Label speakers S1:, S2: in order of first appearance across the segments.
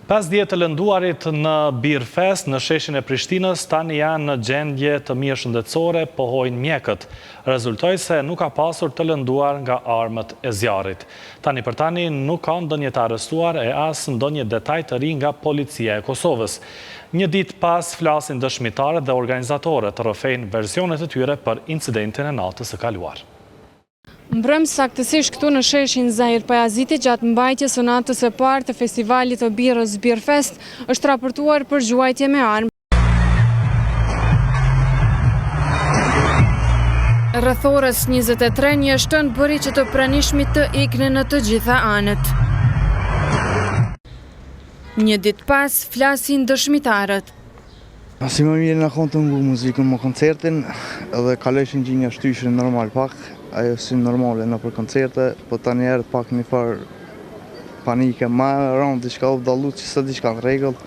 S1: 50 të lënduarit në Beer Fest në sheshin e Prishtinës tani janë në gjendje të mirë shëndetësore, pohojnë mjekët. Rezultoi se nuk ka pasur të lënduar nga armët e zjarrit. Tani për tani nuk ka ndonjë të arrestuar e as ndonjë detaj të ri nga policia e Kosovës. Një ditë pas flasin dëshmitarët dhe organizatorët të rrëfejnë versionet e tyre për incidentin e natës së kaluar.
S2: Mbrëm saktësisht këtu në sheshin Zahir Pajaziti gjatë mbajtjes së natës së parë të festivalit të birrës Beer Fest është raportuar për gjuajtje me armë. Rreth orës 23 një shtën bëri që të pranishmit të iknë në të gjitha anët. Një ditë pas flasin dëshmitarët.
S3: Si më mirë në konë të ngu muzikën më koncertin edhe kaleshin gjinja shtyshën normal pak. Ajo si normale në për koncerte, po të njerët pak një farë panike, ma rëndë diçka u dallu që së diçka në regull,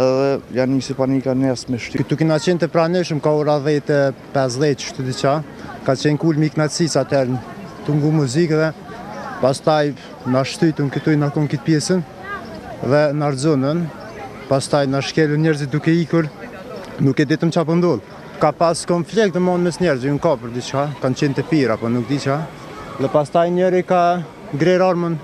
S3: edhe janë njësi panika njës me shty.
S4: Këtu kina qenë të praneshëm, ka ora 10-15 qështu diqa, ka qenë kul mi knatësis atër të ngu muzikë dhe pastaj në shtytën këtu i në konë këtë pjesën dhe në ardhëzënën, pastaj në shkelën njerëzit duke ikur, nuk e ditëm qa pëndollë. Ka pas konflikt të mon mes njerëzve, unë ka për diqa, kanë qenë të pira, po nuk diqa. Dhe pastaj njeri ka grer armën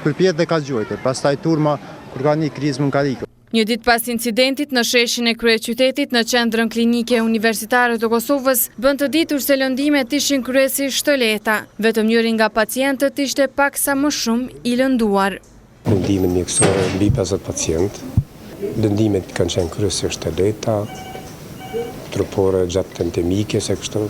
S4: për pjetë dhe ka gjojtë, pastaj turma kur ka një krizë më ka rikë.
S2: Një ditë pas incidentit në sheshin e kryeqytetit në qendrën klinike universitare të Kosovës, bën të ditur se lëndimet ishin kryesisht të lehta. Vetëm njëri nga pacientët ishte pak sa më shumë i lënduar.
S5: Lëndimet mjekësore mbi 50 pacient. Lëndimet kanë qenë kryesisht të lehta. Trupore gjatë tentemike, se kështu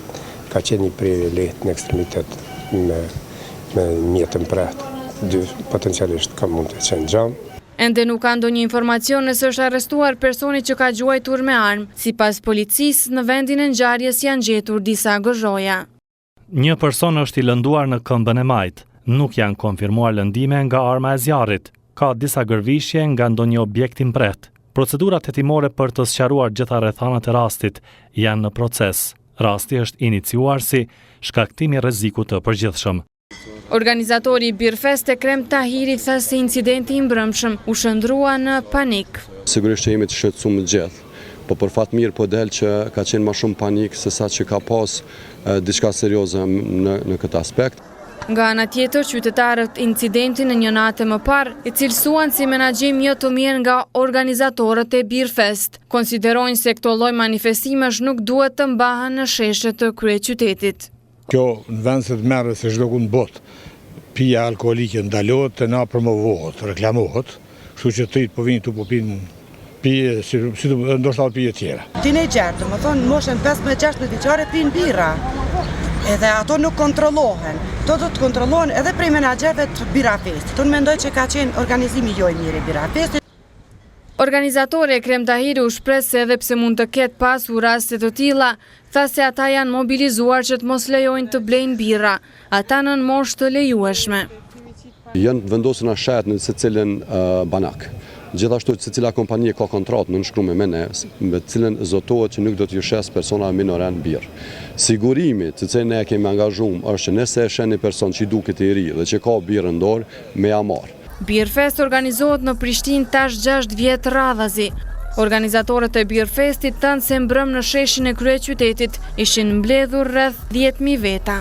S5: ka qenë një prerje lehtë në ekstremitet me mjetën prehtë. Dy potencialisht ka mund të qenë gjamë.
S2: Ende nuk ka ndonjë informacion nëse është arrestuar personi që ka gjuajtur me armë. Sipas policisë, në vendin e ngjarjes janë gjetur disa gëzhoja.
S1: Një person është i lënduar në këmbën e majtë. Nuk janë konfirmuar lëndime nga arma e zjarrit. Ka disa gërvishje nga ndonjë objekt i mprehtë. Procedurat hetimore për të sqaruar gjitha rrethanat e rastit janë në proces. Rasti është iniciuar si shkaktimi i rrezikut të përgjithshëm.
S2: Organizatori i Beer Fest Ekrem Tahiri tha se incidenti i mbrëmshëm u shndrua në panik.
S6: Sigurisht që jemi të shqetësuar të gjithë, po për fat mirë po del që ka qenë më shumë panik se sa që ka pas diçka serioze në këtë aspekt.
S2: Nga ana tjetër, qytetarët incidentin në një natë më parë i cilësuan si menaxhim jo të mirë nga organizatorët e Beer Fest. Konsiderojnë se këto lloj manifestimesh nuk duhet të mbahen në sheshe të kryeqytetit.
S7: Kjo në vend se të merret se çdo ku në botë pija alkoolike ndalohet, të na promovohet, reklamohet, kështu që të po vinë tu po pinë pije, si ndoshta pije tjera.
S8: Tinejgjerë, domethënë moshën 15-16 vjeçare pinë birra. Edhe ato nuk kontrollohen. To do të kontrollohen edhe prej menaxherëve të Beer Festit. Unë mendoj që ka qenë organizimi jo i mirë i Beer Festit.
S2: Organizatori Ekrem Tahiri u shpreh se edhe pse mund të ketë pasur raste të tilla, tha se ata janë mobilizuar që të mos lejojnë të blejnë birra, ata nën moshë të lejueshme.
S6: Janë vendosur në shet në secilin banak. Gjithashtu secila kompani ka kontratë në nënshkruar me ne, me të cilën zotohet që nuk do të shes persona minoran birr. Sigurimi të cilën ne kemi angazhuar është që nëse e shen një person që i duket i ri dhe që ka birrë në dorë, me ja marr.
S2: Beer Fest organizohet në Prishtinë tash 6 vjet radhazi. Organizatorët e Beer Festit thanë se mbrëm në sheshin e kryeqytetit ishin mbledhur rreth 10.000 veta.